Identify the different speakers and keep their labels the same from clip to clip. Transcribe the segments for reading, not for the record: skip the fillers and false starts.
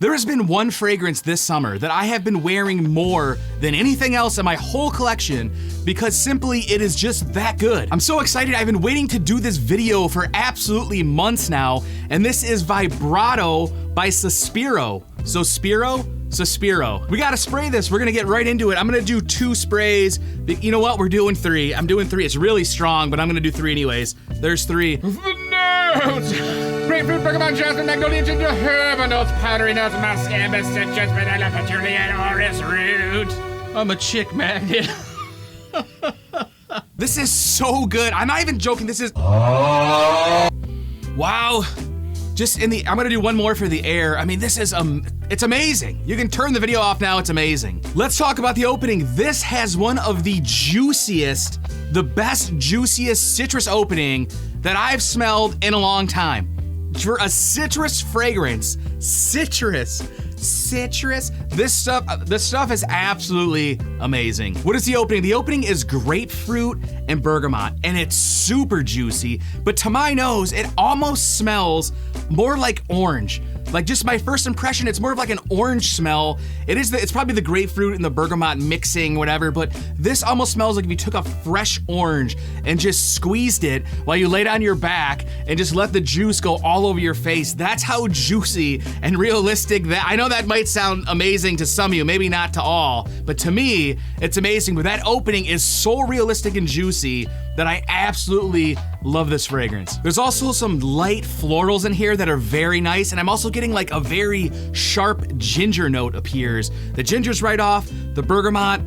Speaker 1: There has been one fragrance this summer that I have been wearing more than anything else in my whole collection because simply it is just that good. I'm so excited. I've been waiting to do this video for absolutely months now, and this is Vibrato by Sospiro. Sospiro. We gotta spray this. We're gonna get right into it. I'm gonna do 2 sprays. You know what? We're doing 3. I'm doing 3. It's really strong, but I'm gonna do 3 anyways. There's 3.
Speaker 2: Notes! Grapefruit, Bergamot and Jasmine, Magnolia and Ginger, Herbal notes, powdery notes, Musk, amber, citrus, vanilla, Patchouli, and Orris root.
Speaker 1: I'm a chick magnet. This is so good. I'm not even joking. This is... Wow. I'm gonna do one more for the air. I mean, this is, it's amazing. You can turn the video off now, it's amazing. Let's talk about the opening. This has one of the juiciest, the best, juiciest citrus opening that I've smelled in a long time. For a citrus fragrance, citrus. This stuff is absolutely amazing. What is the opening? The opening is grapefruit and bergamot, and it's super juicy, but to my nose, it almost smells more like orange. Like, just my first impression, it's more of like an orange smell. It's probably the grapefruit and the bergamot mixing, whatever, but this almost smells like if you took a fresh orange and just squeezed it while you laid on your back and just let the juice go all over your face. That's how juicy and realistic that. I know that might sound amazing to some of you, maybe not to all, but to me, it's amazing. But that opening is so realistic and juicy that I absolutely love this fragrance. There's also some light florals in here that are very nice, and I'm also getting like a very sharp ginger note appears. The ginger's right off, the bergamot.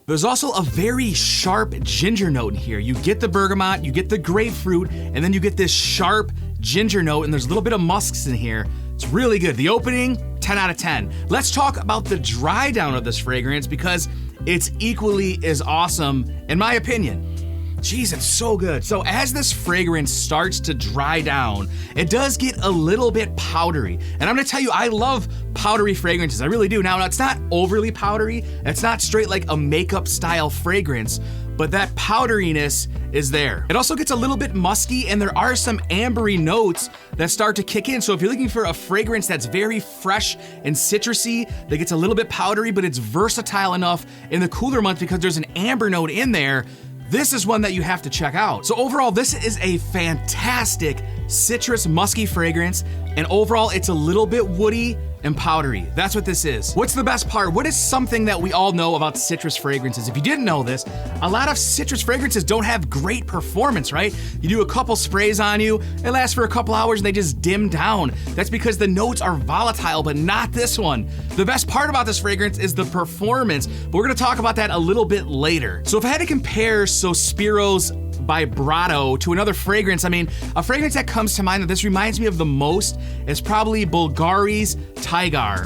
Speaker 1: There's also a very sharp ginger note in here. You get the bergamot, you get the grapefruit, and then you get this sharp ginger note, and there's a little bit of musks in here. It's really good. The opening, 10 out of 10. Let's talk about the dry down of this fragrance because it's equally as awesome, in my opinion. Jeez, it's so good. So as this fragrance starts to dry down, it does get a little bit powdery. And I'm gonna tell you, I love powdery fragrances, I really do. Now, it's not overly powdery, it's not straight like a makeup style fragrance, but that powderiness is there. It also gets a little bit musky, and there are some ambery notes that start to kick in. So if you're looking for a fragrance that's very fresh and citrusy, that gets a little bit powdery, but it's versatile enough in the cooler months because there's an amber note in there, this is one that you have to check out. So overall, this is a fantastic citrus musky fragrance, and overall, it's a little bit woody and powdery. That's what this is. What's the best part? What is something that we all know about citrus fragrances? If you didn't know this, a lot of citrus fragrances don't have great performance, right? You do a couple sprays on you, it lasts for a couple hours and they just dim down. That's because the notes are volatile, but not this one. The best part about this fragrance is the performance, but we're gonna talk about that a little bit later. So if I had to compare Sospiro's Vibrato to another fragrance, I mean, a fragrance that comes to mind that this reminds me of the most is probably Bulgari's Tiger.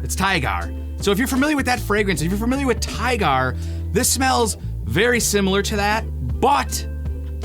Speaker 1: It's Tiger. So if you're familiar with that fragrance, if you're familiar with Tiger, this smells very similar to that, but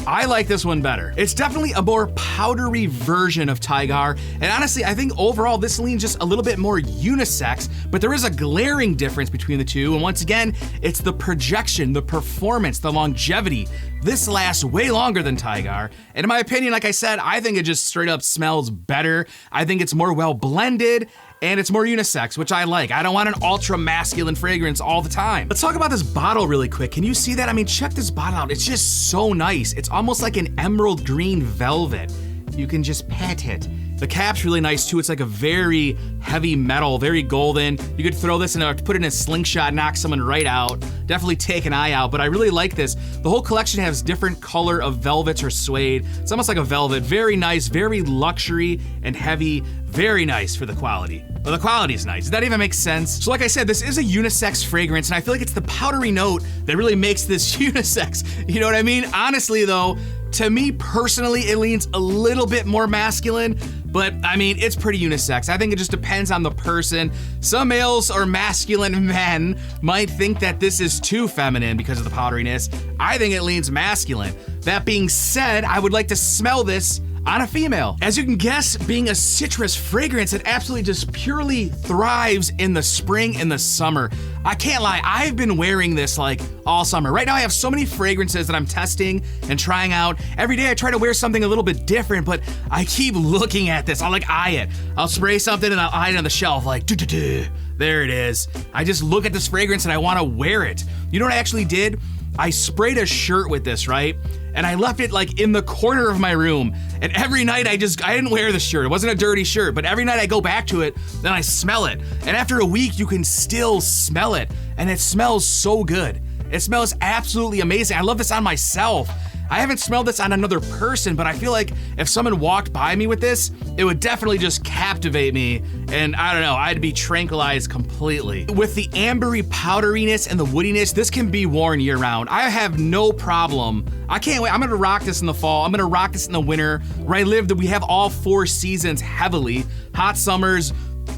Speaker 1: I like this one better. It's definitely a more powdery version of Tiger, and honestly, I think overall this leans just a little bit more unisex, but there is a glaring difference between the two, and once again, it's the projection, the performance, the longevity. This lasts way longer than Tiger, and in my opinion, like I said, I think it just straight up smells better. I think it's more well blended, and it's more unisex, which I like. I don't want an ultra masculine fragrance all the time. Let's talk about this bottle really quick. Can you see that? I mean, check this bottle out. It's just so nice. It's almost like an emerald green velvet. You can just pet it. The cap's really nice too. It's like a very heavy metal, very golden. You could throw this in put it in a slingshot, knock someone right out. Definitely take an eye out, but I really like this. The whole collection has different color of velvets or suede. It's almost like a velvet. Very nice, very luxury and heavy. Very nice for the quality. Well, the quality is nice. Does that even make sense? So like I said, this is a unisex fragrance, and I feel like it's the powdery note that really makes this unisex. You know what I mean? Honestly though, to me personally, it leans a little bit more masculine, but I mean, it's pretty unisex. I think it just depends on the person. Some males or masculine men might think that this is too feminine because of the powderiness. I think it leans masculine. That being said, I would like to smell this on a female. As you can guess, being a citrus fragrance, it absolutely just purely thrives in the spring and the summer. I can't lie, I've been wearing this like all summer. Right now I have so many fragrances that I'm testing and trying out. Every day I try to wear something a little bit different, but I keep looking at this. I'll like eye it. I'll spray something and I'll eye it on the shelf like, there it is. I just look at this fragrance and I wanna wear it. You know what I actually did? I sprayed a shirt with this, right? And I left it like in the corner of my room. And every night I didn't wear the shirt. It wasn't a dirty shirt, but every night I go back to it, then I smell it. And after a week, you can still smell it. And it smells so good. It smells absolutely amazing. I love this on myself. I haven't smelled this on another person, but I feel like if someone walked by me with this, it would definitely just captivate me. And I don't know, I'd be tranquilized completely. With the ambery powderiness and the woodiness, this can be worn year round. I have no problem. I can't wait. I'm gonna rock this in the fall. I'm gonna rock this in the winter. Where I live, we have all 4 seasons heavily. Hot summers,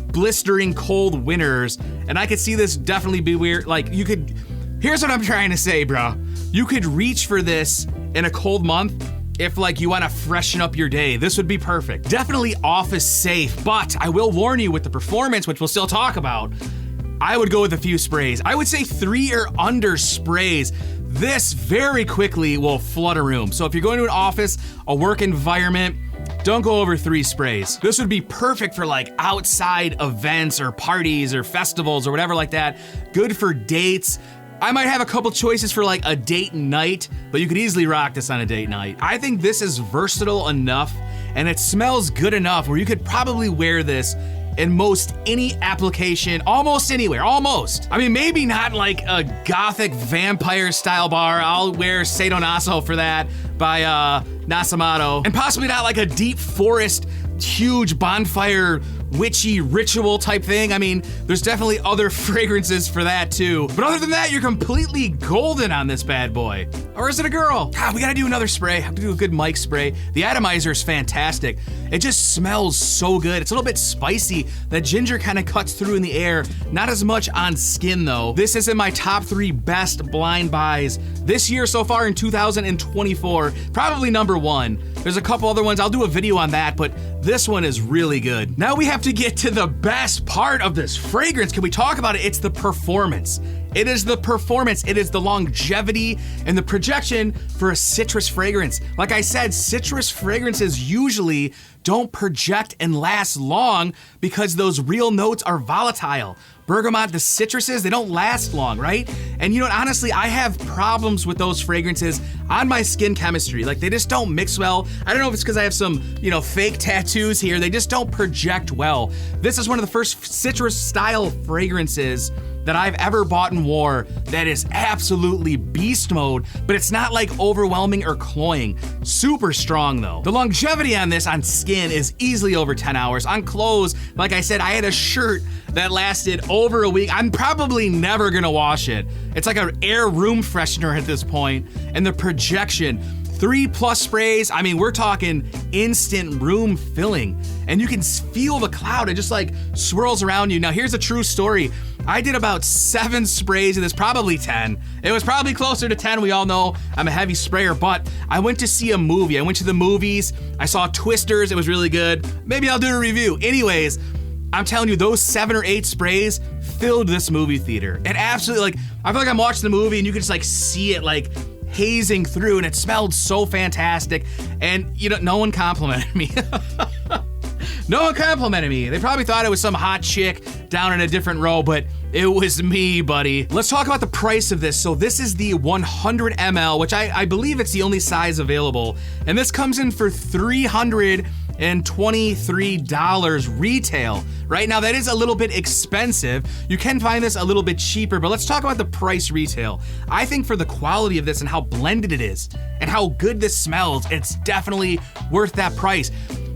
Speaker 1: blistering cold winters. And I could see this definitely be weird. Like here's what I'm trying to say, bro. You could reach for this in a cold month if like you want to freshen up your day. This would be perfect. Definitely office safe, but I will warn you with the performance, which we'll still talk about, I would go with a few sprays. I would say 3 or under sprays. This very quickly will flood a room. So if you're going to an office, a work environment, don't go over 3 sprays. This would be perfect for like outside events or parties or festivals or whatever like that. Good for dates. I might have a couple choices for like a date night, but you could easily rock this on a date night. I think this is versatile enough and it smells good enough where you could probably wear this in most any application, almost anywhere, almost. I mean, maybe not like a gothic vampire style bar. I'll wear Sei no Naso for that by Nasamato. And possibly not like a deep forest, huge bonfire, witchy ritual type thing. I mean, there's definitely other fragrances for that too. But other than that, you're completely golden on this bad boy. Or is it a girl? We gotta do another spray. I have to do a good mic spray. The atomizer is fantastic. It just smells so good. It's a little bit spicy. That ginger kind of cuts through in the air. Not as much on skin though. This is in my top 3 best blind buys this year so far in 2024. Probably number 1. There's a couple other ones. I'll do a video on that, but this one is really good. Now we have to get to the best part of this fragrance. Can we talk about it? It's the performance. It is the performance, it is the longevity and the projection for a citrus fragrance. Like I said, citrus fragrances usually don't project and last long because those real notes are volatile. Bergamot, the citruses, they don't last long, right? And you know what, honestly, I have problems with those fragrances on my skin chemistry. Like they just don't mix well. I don't know if it's because I have some, fake tattoos here. They just don't project well. This is one of the first citrus style fragrances that I've ever bought and wore that is absolutely beast mode, but it's not like overwhelming or cloying. Super strong though. The longevity on this on skin is easily over 10 hours. On clothes, like I said, I had a shirt that lasted over a week. I'm probably never gonna wash it. It's like an air room freshener at this point. And the projection, 3+ sprays, I mean, we're talking instant room filling. And you can feel the cloud, it just like swirls around you. Now here's a true story. I did about 7 sprays of this, probably 10. It was probably closer to 10, we all know I'm a heavy sprayer, but I went to see a movie. I went to the movies, I saw Twisters, it was really good. Maybe I'll do a review. Anyways, I'm telling you, those 7 or 8 sprays filled this movie theater. And absolutely, I feel like I'm watching the movie and you can just see it hazing through, and it smelled so fantastic. And no one complimented me. No one complimented me. They probably thought it was some hot chick down in a different row, but it was me, buddy. Let's talk about the price of this. So this is the 100 ml, which I believe it's the only size available. And this comes in for $323 retail. Right now, that is a little bit expensive. You can find this a little bit cheaper, but let's talk about the price retail. I think for the quality of this and how blended it is and how good this smells, it's definitely worth that price.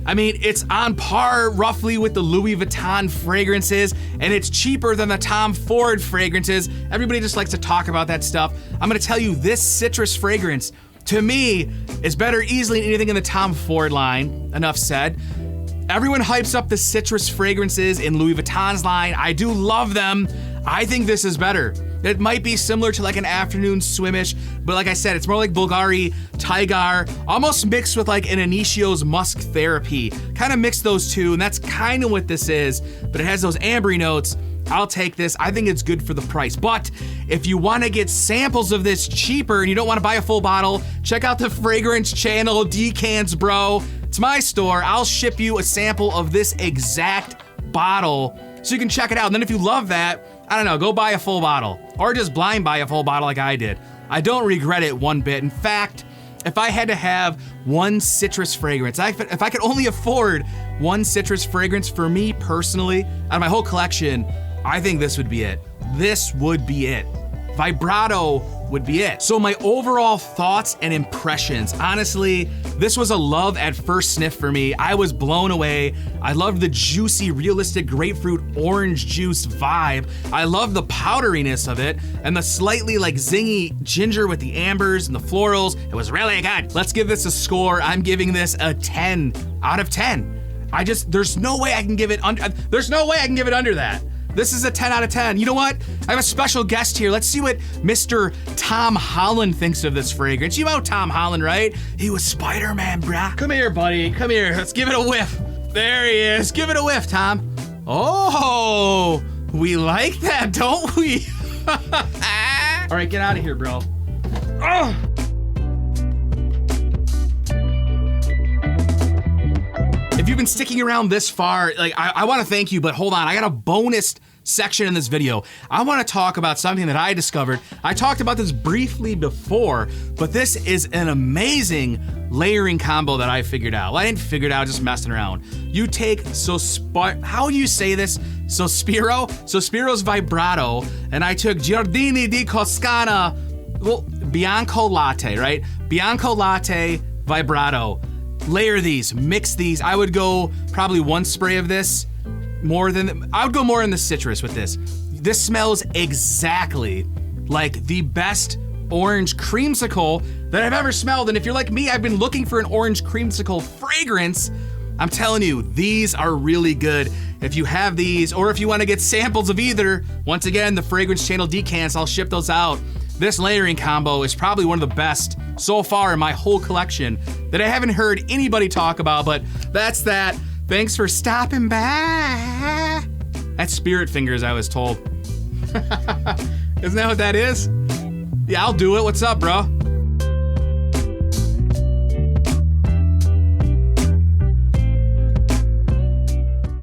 Speaker 1: I mean, it's on par roughly with the Louis Vuitton fragrances, and it's cheaper than the Tom Ford fragrances. Everybody just likes to talk about that stuff. I'm gonna tell you, this citrus fragrance, to me, is better easily than anything in the Tom Ford line. Enough said. Everyone hypes up the citrus fragrances in Louis Vuitton's line. I do love them. I think this is better. It might be similar to like an afternoon swimish, but like I said, it's more like Bulgari, Tigar, almost mixed with like an Inicio's Musk Therapy. Kind of mix those two, and that's kind of what this is, but it has those ambery notes. I'll take this. I think it's good for the price. But if you want to get samples of this cheaper and you don't want to buy a full bottle, check out the Fragrance Channel Decants, bro. It's my store. I'll ship you a sample of this exact bottle so you can check it out. And then if you love that, I don't know, go buy a full bottle or just blind buy a full bottle like I did. I don't regret it one bit. In fact, if I had to have one citrus fragrance, if I could only afford one citrus fragrance for me personally out of my whole collection, I think this would be it. This would be it. Vibrato would be it. So my overall thoughts and impressions, honestly, this was a love at first sniff for me. I was blown away. I loved the juicy, realistic grapefruit orange juice vibe. I love the powderiness of it and the slightly like zingy ginger with the ambers and the florals. It was really good. Let's give this a score. I'm giving this a 10 out of 10. There's no way I can give it under that. This is a 10 out of 10. You know what? I have a special guest here. Let's see what Mr. Tom Holland thinks of this fragrance. You know Tom Holland, right? He was Spider-Man, brah. Come here, buddy. Come here. Let's give it a whiff. There he is. Give it a whiff, Tom. Oh, we like that, don't we? All right, get out of here, bro. Oh. If you've been sticking around this far, like I want to thank you, but hold on, I got a bonus section in this video. I want to talk about something that I discovered. I talked about this briefly before, but this is an amazing layering combo that I figured out. Well, I didn't figure it out, just messing around. You take how do you say this? Sospiro's Vibrato, and I took Giardini di Toscana, well, Bianco Latte, right? Bianco Latte Vibrato. Layer these, mix these. I would go probably one spray of this, I would go more in the citrus with this. This smells exactly like the best orange creamsicle that I've ever smelled. And if you're like me, I've been looking for an orange creamsicle fragrance. I'm telling you, these are really good. If you have these, or if you want to get samples of either, once again, the Fragrance Channel Decants, I'll ship those out. This layering combo is probably one of the best so far in my whole collection that I haven't heard anybody talk about, but that's that. Thanks for stopping by. That's spirit fingers, I was told. Isn't that what that is? Yeah, I'll do it. What's up, bro?